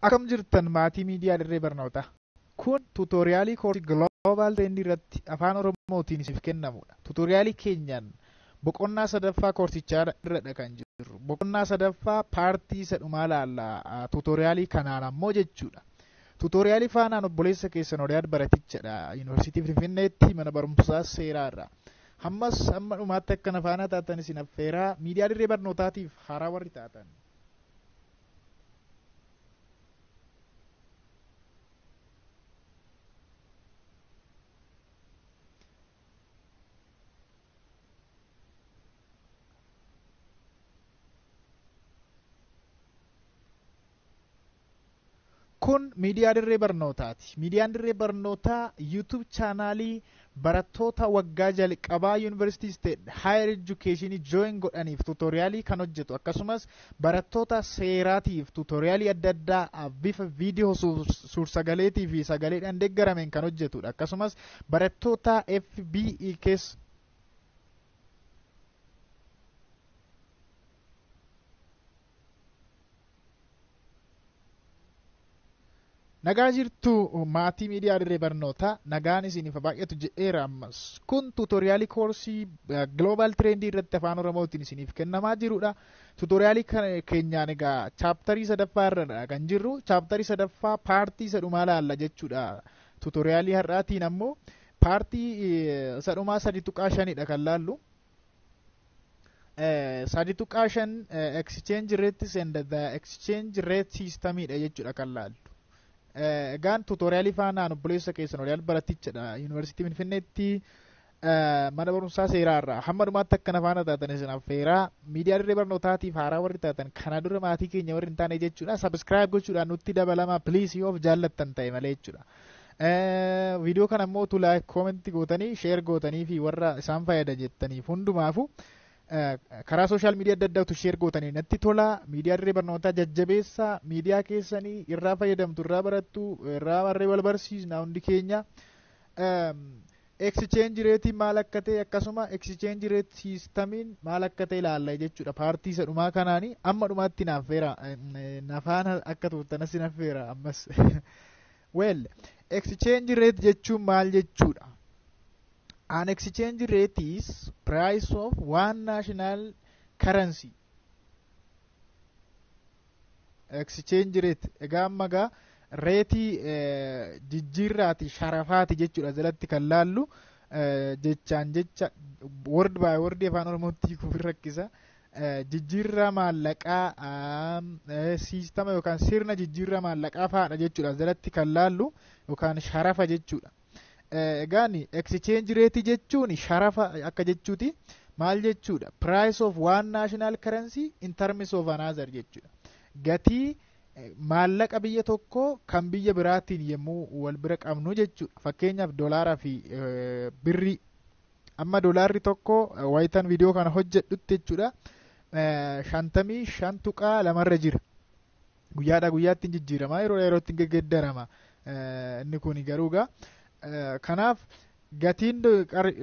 Akkam jirtan maatii miidiyaa dirree barnootaa. Kun tuutoriyaalii koorsii Global Trend irratti afaan Oromootiin isiniif kennamudha. Tuutoriyaalii keenyaan boqonnaa sadaffaa koorsichaa irradha kan jirru. Boqonnaa sadaffaa paartii isa dhumaa laallaa tuutoriyaalii kanaan ammoo jechuudha. Tuutoriyaalii faanaan obboleessa keessan Oriyaad Baratichadha. Yuunivarsiitii Finfinneetti mana barumsaa seeraarra. Hammas amma dhumaatti akka nafaana taatan isin affeeraa miidiyaa dirree barnootaatiif haaraa warri taatan. Kun miidiyaa dirree barnootaati. Miidiyaan dirree barnootaa YouTube chaanaalii barattoota waggaa jalqabaa Yuunivarsiitii State Higher Education join godhaniif tuutoriyaalii kan hojjetu akkasumas barattoota seeraatiif tuutoriyaalii adda addaa bifa viidiyoo suur-sagaleetii fi sagaleedhaan deeggarameen kan hojjetudha. Akkasumas barattoota FBE keessa nagaa jirtu maatii miidiyaa dirree barnootaa nagaan isiniif baay'atu jedheera ammas. Kun tuutoriyaalii koorsii Global Trend irratti afaan Oromootiin isiniif kennamaa jirudha. Tuutoriyaalii keenyaan egaa chaaptarii sadaffaa irra kan jirru. Chaaptarii sadaffaa paartii isa dhumaa laalla jechuudha. Tuutoriyaalii har'aatiin ammoo paartii isa dhumaa 3.5dha kan laallu. 3.5 exchange rates and the exchange rate systemidha jechuudha kan laallu. Egaan tuutoriyaalii faanaan obboleessa keessan Oriyaad Baratichadha. Yuunivarsiitii Finfinneetti mana barumsaa seeraarra. Hamma dhumaatti akka nafaana taatan isin affeeraa miidiyaa dirree barnootaatiif haaraa warri taatan kana dura maatii keenya warri hin taane jechuudha. Subscribe gochuudhaan nutti dabalamaa please yoo of jaallattan ta'e malee jechuudha. Viidiyoo kana immoo tu like comment gootanii share gootanii fi warra isaan fayyada jettaniif hundumaafu karaa sooshaal miidiyaa adda addaatu sheer gootanii natti tola. Miidiyaa dirree barnootaa jajjabeessaa. Miidiyaa keessanii irraa fayyadamtu, irraa barattu, irraa warree wal barsiisna hundi keenya. Exchange reetiin maal akka ta'e akkasuma exchange rate systemiin maal akka ta'e ilaalla jechuudha. Paartii isa dhumaa kanaanii amma dhumaatti naffeera. Nafaan akka tuuttanas naffeera ammas. Well, exchange rate jechuun maal jechuudha? An exchange rate is price of one national currency. Exchange rate egaa amma gaa reetii jijjiirraati sharafaati jechuudha jalatti kan laallu jechaan jecha word by word afaan Oromootti kufi rakkisa. Jijjiirraa maallaqaa siistama yookaan sirna jijjiirraa maallaqaa fa'aadha jechuudha jalatti kan laallu yookaan sharafa jechuudha. Egaan exchange rate jechuun sharafa akka jechuuti. Maal jechuudha? Price of one national currency in terms of another jechuudha. Gatii maallaqa biyya tokko kan biyya biraatiin yemmuu wal bira qabnu jechuudha. Fakkeenyaaf doolaaraa fi birrii. Amma doolaarri tokko wayitan viidiyoo kana hojjedhutti jechuudha. 55 tuqaa lamarra jira. Guyyaadhaa guyyaatti jijjiirama. Yeroo yerootti geggeeddarama. Inni kun garuu gaa. Kanaaf gatiin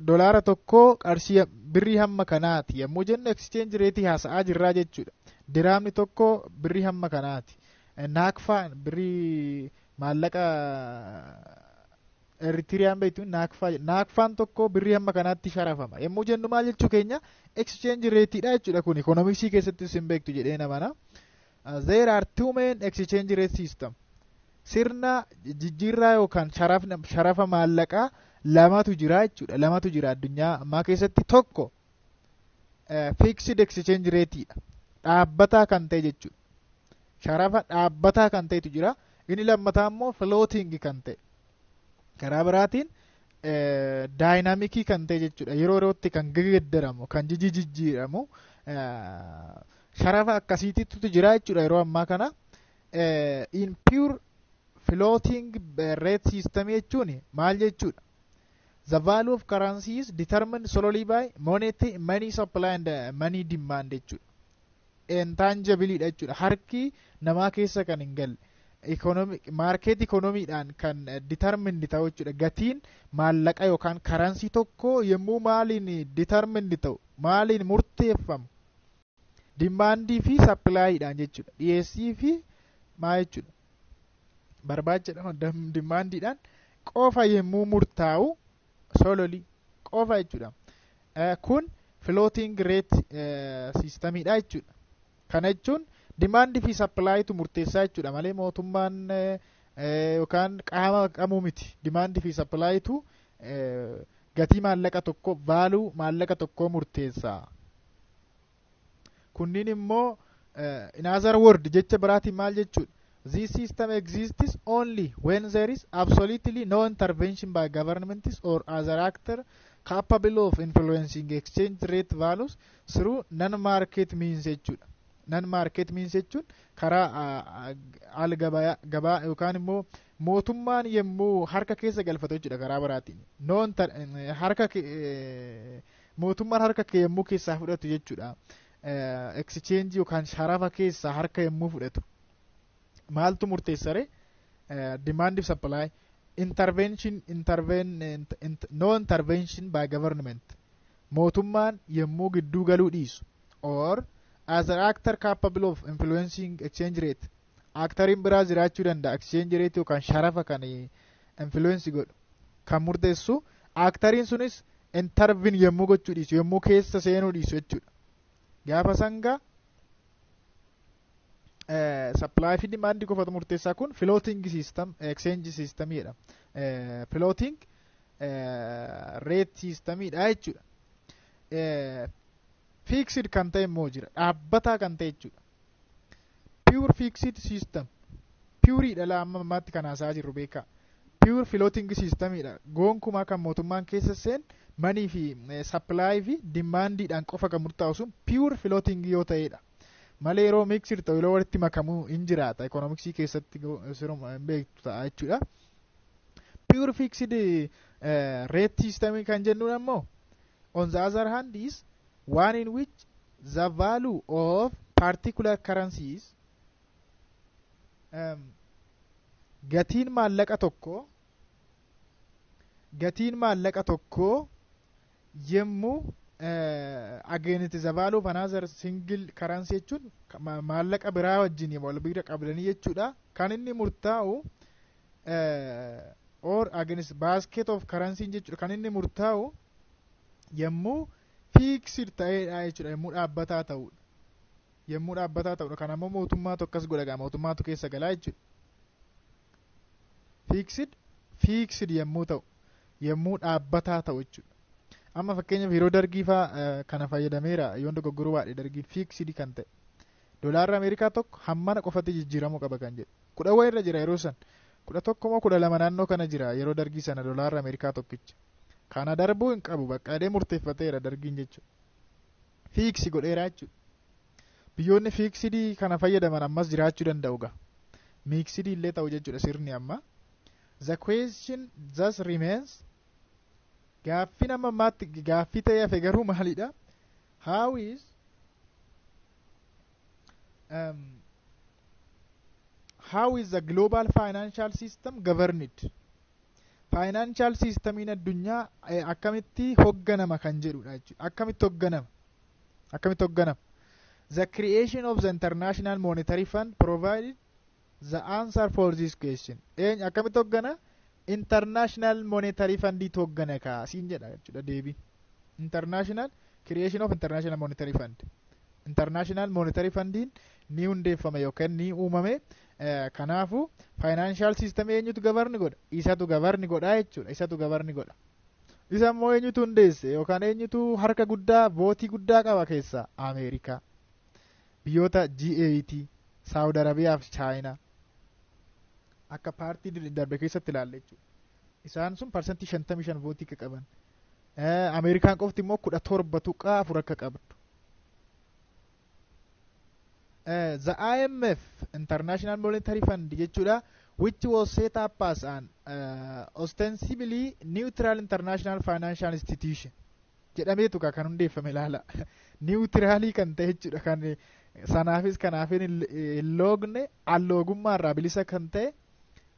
doolaara tokko qarshii birrii hamma kanaati yommuu jennu exchange rate haasa'aa jirraa jechuudha. Diraamni tokko birrii hamma kanaati. Naakfaan birrii maallaqa Eritiriyaan beektu naakfaan tokko birrii hamma kanaatti sharafama. Yommuu jennu maal jechuu keenya exchange rateedha jechuudha kun economicsii keessatti isin beektu jedhee namana. There are two main exchange rate system. Sirna jijjiirraa yookaan sharafa maallaqaa lamatu jira jechuudha. Lamatu jira addunyaa ammaa keessatti. Tokko fixed exchange rateedha. Dhaabbataa kan ta'e jechuudha. Sharafa dhaabbataa kan ta'etu jira. Inni lammataa immoo floating kan ta'e. Karaa biraatiin daayinaamikii kan ta'e jechuudha. Yeroo yerootti kan geeddaramu, kan jijjiiramu sharafa akkasiititu jira jechuudha yeroo ammaa kana. In pure floating rate system jechuun maal jechuudha? The value of currency is determined solely by money supply and money demand jechuudha. Intangible dha jechuudha. Harki namaa keessa kan hin galle. Market economyidhaan kan determined ta'u jechuudha. Gatiin maallaqa yookaan currency tokko yommuu maaliin determined ta'u, maaliin murteeffamu? Demandii fi supplyidhaan jechuudha. Dhiyeessii fi maal jechuudha? barbaacha dimaandiidhaan qofa yemmuu murtaa'u sololii qofa jechuudha. Kun floating rate systemiidha jechuudha. Kana jechuun dimaandii fi sappilaaytu murteessaa jechuudha malee mootummaan yookaan qaama qabuu miti. Dimaandii fi sappilaaytu gatii maallaqa tokko vaaluu maallaqa tokkoo murteessaa. Kunniin immoo in other word jecha biraatiin maal jechuudha? This system exists only when there is absolutely no intervention by governments or other actor capable of influencing exchange rate values through non-market means jechuudha. Non-market means jechuun karaa al gabaa yookaan immoo mootummaan yemmuu harka keessa galfatu jechuudha karaa biraatiin. Mootummaan harka yemmuu keessaa fudhatu jechuudha. Exchange yookaan sharafa keessaa harka yemmuu fudhatu. Maaltu murteessare? Demand of supply. No intervention by government. Mootummaan yemmuu gidduu galuu dhiisu. Or as an actor capable of influencing exchange rate. Actoriin biraa jiraachuu danda'a. Exchange rate yookaan sharafa kan influence godhu. Kan murteessu actoriin sunis intervene yemmuu gochuu dhiisu. Yemmuu keessa seenuu dhiisu jechuudha. Gaafa sangaa supply fi demand qofatu murteessaa kun floating system exchange systemidha. Floating rate systemidha jechuudha. Fixed kan ta'e immoo jira. Dhaabbataa kan ta'e jechuudha. Pure fixed system. Pureidha laa amma ammaatti kan haasaa jirru beekaa. Pure floating systemidha. Gonkumaa kan mootummaan keessa seen manii fi supply fi demandiidhaan qofa kan murtaa'u sun pure floating yoo ta'edha. Malee yeroo mixed ta'u yeroo walitti makamuu hin jiraata. Economicsii keessatti beektu ta'a jechuudha. Pure fixed rate system kan jennuun ammoo on the other hand is one in which the value of particular currencies gatiin maallaqa tokko yemmuu against the value of another single currency jechuun maallaqa biraa wajjin wal bira qabdanii jechuudha. Kan inni murtaa'u or against basket of currency jechuudha. Kan inni murtaa'u yemmuu fixed ta'edha jechuudha. Yemmuu dhaabbataa ta'udha. Yemmuu dhaabbataa ta'udha. Kan ammoo mootummaatu akkas godha. Mootummaatu keessa galaa jechuudha. Fixed yemmuu ta'u. Yemmuu dhaabbataa ta'u jechuudha. Amma fakkeenyaaf yeroo dargii fa'aa kana fayyadameera yoon dogoggoruu baadhe dargiin fixed kan ta'e. Doolaarri Ameerikaa tokko hammana qofatti jijjiiramuu qaba kan jedhu. 10 wayii irra jira yeroo san. 11 moo 12 naannoo kana jira yeroo dargii sana doolaarri Ameerikaa tokkicha. Kana darbuu hin qabu baqqaadhee murteeffateera dargiin jechuudha. Fixed godheera jechuudha. Biyyoonni fixed kana fayyadaman ammas jiraachuu danda'u gaa. Mixed illee ta'u jechuudha sirni amma. The question thus remains gaaffii nama ammaatti gaaffii ta'ee hafe garuu maalidha? How is the global financial system governed? Financial systemiin addunyaa akkamitti hoogganama kan jedhudha jechuudha. Akkamitti hoogganama? The creation of the International Monetary Fund provided the answer for this question. Akkamitti hooggana? International Monetary Fund hooggana kaasiin jedha jechuudha deebiin. Creation of International Monetary Fund. International Monetary Fundiin ni hundeeffame yookaan ni uumame. Kanaafu financial system eenyutu gavarni godha? Isatu gavarni godha jechuudha. Isa immoo eenyutu hundeesse yookaan eenyutu harka guddaa vootii guddaa qaba keessaa? Ameerikaa. Biyyoota G8, Saawud Arabiyaa fi Chaayinaa. Akka paartii darbe keessatti ilaalle jechuudha. Isaan sun parsantii 55 vootii akka qaban. Ameerikaan qofti immoo 17.4 akka qabdu. The IMF International Monetary Fund jechuudha, which was set up as an ostensibly neutral international financial institution jedhameetu kan hundeeffame ilaala. Neutraalii kan ta'e jechuudha, kan sanaafis kanaafin hin loogne alloogummaa irraa bilisa kan ta'e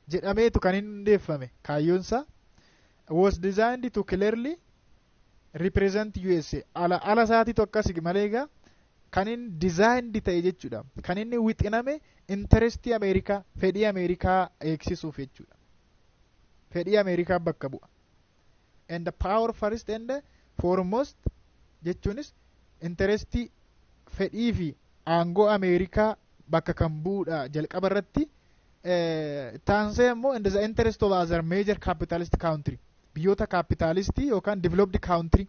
jedhameetu kan hundeeffame. Kaayyoonsa was designed to clearly represent USA. Ala isaatiitu akkas malee egaa kan inni dizaayindi ta'e jechuudha. Kan inni wixiname interestii Ameerikaa, fedhii Ameerikaa eegsisuuf jechuudha. Fedhii Ameerikaa bakka bu'a. And the power first and foremost jechuunis interestii fedhii fi aangoo Ameerikaa bakka kan bu'uudha jalqaba irratti. Taansee immoo in the interest of other major capitalist country, biyyoota kapitaalistii yookaan developed country,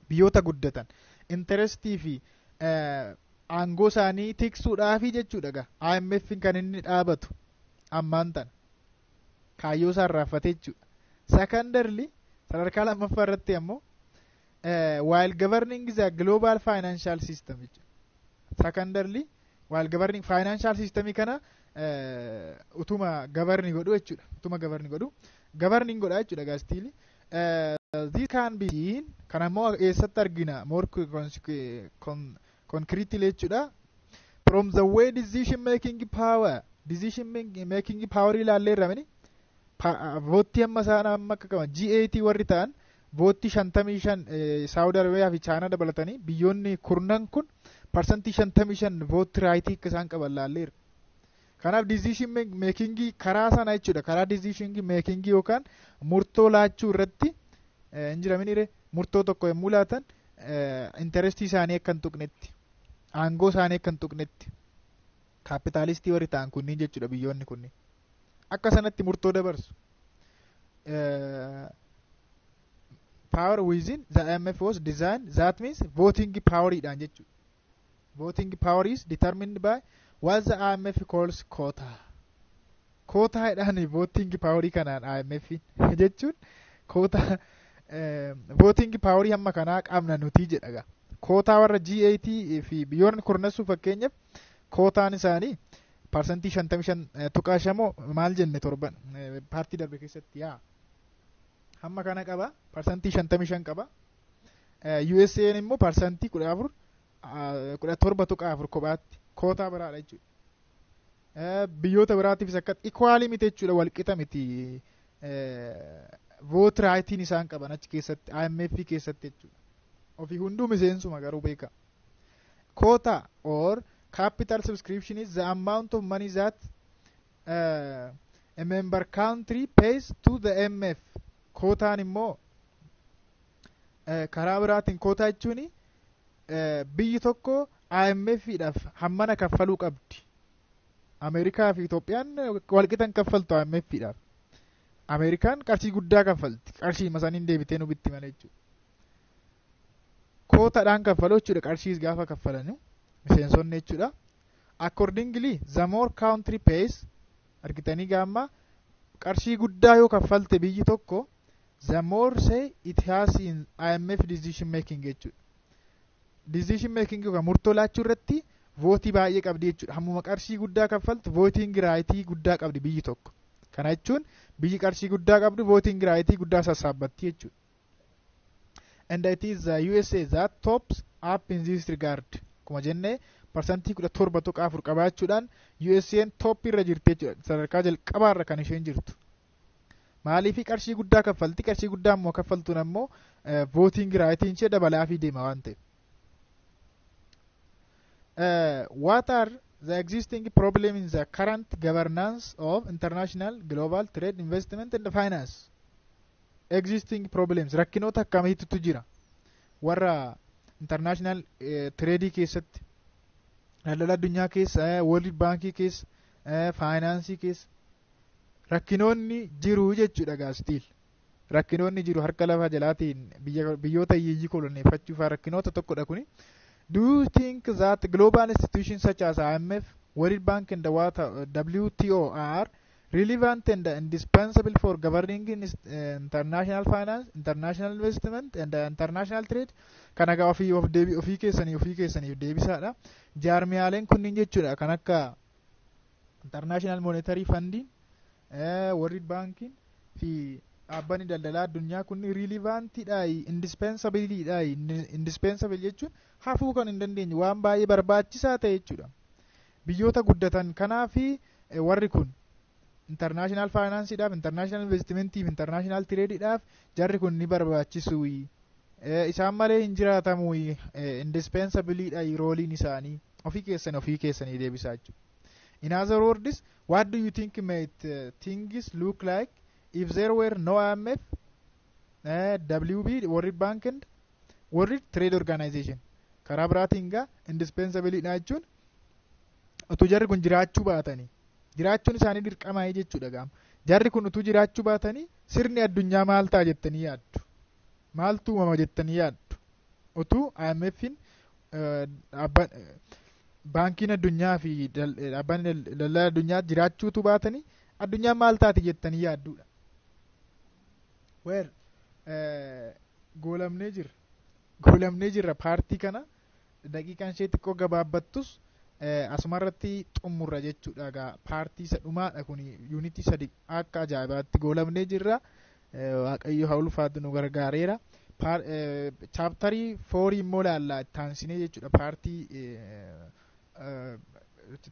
biyyoota guddatan interestii fi aangoo isaanii tiksuudhaafi jechuudha. IMF kan inni dhaabatu ammaan tana kaayyoo isaa raaffatee jechuudha. Secondarily sadarkaa lammaffaa irratti ammoo while governing the global financial system jechuudha. Secondarily while governing financial system kana utuma governing godhu jechuudha. Utuma governing godhu governing godha jechuudha gastiili. This can be seen kan ammoo eessatti argina more concretely jechuudha. From the way decision making power ilaallee irramani voottii amma isaan amma akka qaban G8 warri ta'an voottii 55 Saawudi Arabiyaa fi Chaayinaa dabalatanii biyyoonni kurnan kun parsantii 55 voottii raayitii akka isaan qaban laalleera. Kanaaf decision making karaa sana jechuudha. Karaa decision making yookaan murtoo laachuu irratti hin jiraminire murtoo tokko yommuu laatan interestii isaanii akka hin tuqnetti, aangoo isaanii akka hin tuqnetti kaapitaalistii warri ta'an kunniin jechuudha. Biyyoonni kunniin akka sanatti murtoo dabarsu. Power within the IMF was designed, that means voting power idhaan jechuudha. Voting power is determined by what the IMF calls quota. Quota idhaan voting power kanaan IMF jechuun quota voting power hamma kanaa qabna nuti jedhaga. Quota warra G8 fi biyyoonni kurnasu fakkeenyaaf quotaan isaanii parsantii 55 tuqaashamoo maal jenne torban paartii darbe keessatti hamma kana qaba. Parsantii 55 qaba. USA immoo parsantii 17 tuqaa 4 kophaatti quota biraadha jechuudha. Biyyoota biraatiifis akka equally miti jechuudha, walqixa miti vote raayitiin isaan qaban achi keessatti IMF keessatti jechuudha. Ofii hunduu miseensuma garuu beeka. Quota or capital subscription is the amount of money that a member country pays to the IMF. Quotaan immoo karaa biraatiin quota jechuun biyyi tokko IMF-dhaaf hammana kaffaluu qabdi. Ameerikaa fi Itoophiyaan walqixan kaffaltu IMF-dhaaf. Ameerikaan qarshii guddaa kaffalti. Qarshii masaniin deebitee nu bitti malee jechuudha. Quotaadhaan kaffaluu jechuudha. Qarshii gaafa kaffalanu miseensonni jechuudha. Accordingly, the more country pays, argitanii gaamma qarshii guddaa yoo kaffalte biyyi tokko, the more say it has in IMF decision making jechuudha. Decision making yookaan murtoo laachuu irratti vootii baay'ee qabdi jechuudha. Hammuma qarshii guddaa kaffaltu voting raayitii guddaa qabdi biyyi tokko. Kana jechuun biyyi qarshii guddaa qabdu voting raayitii guddaa sassaabatti jechuudha. And it is the USA that tops up in this regard. Kuma jenne parsantii 17 tuqaa 4 qabaachuudhaan USA'n top irra jirti jechuudha. Sadarkaa jalqabaarra kan isheen jirtu. Maaliif qarshii guddaa kaffalti? Qarshii guddaa immoo kaffaltuun ammoo voting raayitiin ishee dabalaa fi deema waan ta'eef. What are the existing problems in the current governance of international global trade, investment and finance? Existing problems rakkinoota akkamiitu jira warra international trade keessatti, daldala addunyaa keessa, World Bank keessa, finance keessa rakkinoonni jiru jechuudha. Gaastil rakkinoonni jiru harka lafa jalaatiin biyyoota hiyyeeyyii koloneeffachuuf rakkinoota tokkodha kuni. Do you think that global institutions such as IMF, World Bank and the WTO are relevant and indispensable for governing international finance, international investment and international trade? Kana gaa ofii keessaniif deebisaadha. Jaarmiyaaleen kunniin jechuudha kan akka International Monetary Fund, World Bank fi dhaabbanni daldalaa addunyaa kun relevantiidha, indispensableidha. Indispensable jechuun hafuu kan hin dandeenye waan baay'ee barbaachisaa ta'e jechuudha biyyoota guddatan. Kanaafi warri kun international financeidhaaf, international investmentiif, international tradeidhaaf jarri kun ni barbaachisu isaan malee hin jiraatamu indispensabiliidha rooliin isaanii ofii keessanii deebisaa jechuudha. In other words, what do you think might things look like if there were no IMF, WB, World Bank and World Trade Organization? Karaa biraatiin gaa indispensabiliidha jechuun utuu jarri kun jiraachuu baatanii jiraachuun isaanii dirqamaa jechuudha gaama. Jarri kun utuu jiraachuu baatanii sirni addunyaa maal ta'a jettanii yaaddu? Maaltu uumama jettanii yaaddu? Utuu IMFin baankiin addunyaa fi dhaabbanni daldala addunyaa jiraachuutu baatanii addunyaan maal taati jettanii yaadduudha. Well, goolamnee jirra paartii kana daqiiqaan ishee xiqqoo gabaabbattus asumarratti xumurra jechuudha gaa paartii isa dhumaadha kun yuunitii sadi akka ajaa'ibaatti goolamnee jirra. Waaqayyo haa ulfaatu nu gargaareera. Chaaptarii 4 immoo laallaa taansinee jechuudha paartii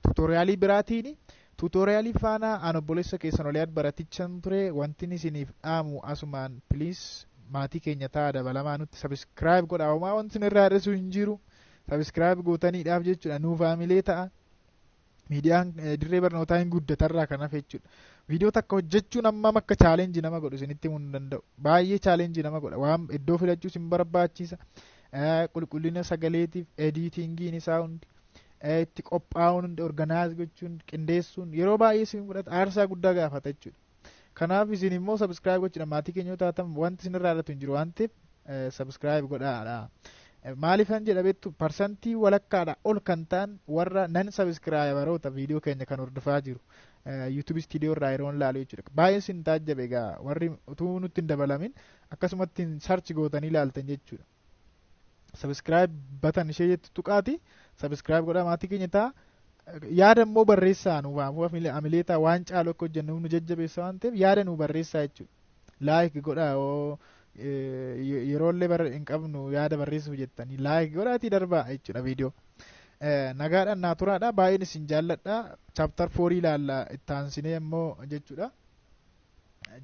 tuutoriyaalii biraatiin. Tuutoriyaalii faana aan obboleessa keessan oliyaat baratichan ture. Wanti isiniif dhaamu asumaan piliis maatii keenya ta'a dabalamaa nutti sabiskiraayib godha. Homaa wanti nu irraa hir'isu hin jiru. Sabiskiraayib gootaniidhaaf jechuudha nuu faamilee ta'a. Miidiyaan dirree barnootaa hin guddatarraa kan hafe jechuudha. Viidiyoo takka hojjechuun ammam akka chaalenjii nama godhu isinitti himuu hin danda'u. Baay'ee chaalenjii nama godha. Waan iddoo filachuus hin barbaachisa. Qulqullina sagaleetiif editingiin isaa hundi itti qophaa'uun hundi organaayiz gochuun qindeessuun yeroo baay'ee isin fudhata aarsaa guddaa gaafata jechuudha. Kanaaf isin immoo sabiskiraayib gochuudha maatii keenya yoo taatan wanti isin irraa irratti hin jiru waan ta'eef sabiskiraayib godhaadha. Maaliifan jedha beektu parsantii walakkaadha ol kan ta'an warra nan sabiskiraayibaroota viidiyoo keenya kan hordofaa jiru yuutuub istiidiyoo irraa yeroon laalu jechuudha. Baay'ee isin taajjabe egaa warri utuu nutti hin dabalamin akkasumatti sarchi gootanii ilaaltan jechuudha. Sabiskiraayib batan ishee jettu tuqaati sabiskiraayib godhaa maatii keenya ta'a. Yaada immoo barreessaa nu waamu amileetaa waan caalu akka hojjennu nu jajjabeessa waan ta'eef yaada nu barreessaa jechuudha. Laayik godhaa yeroollee hin qabnu yaada barreessuuf jettanii laayik godhaatii darbaa jechuudha viidiyoo. Nagaadhaan naa turaadha baay'een isin jaalladha. Chaaptar 4 ilaalla itti aansinee immoo jechuudha.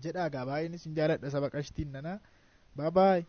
Jedhaagaa baay'een isin jaalladha saba qashtiin nana. Bye bye.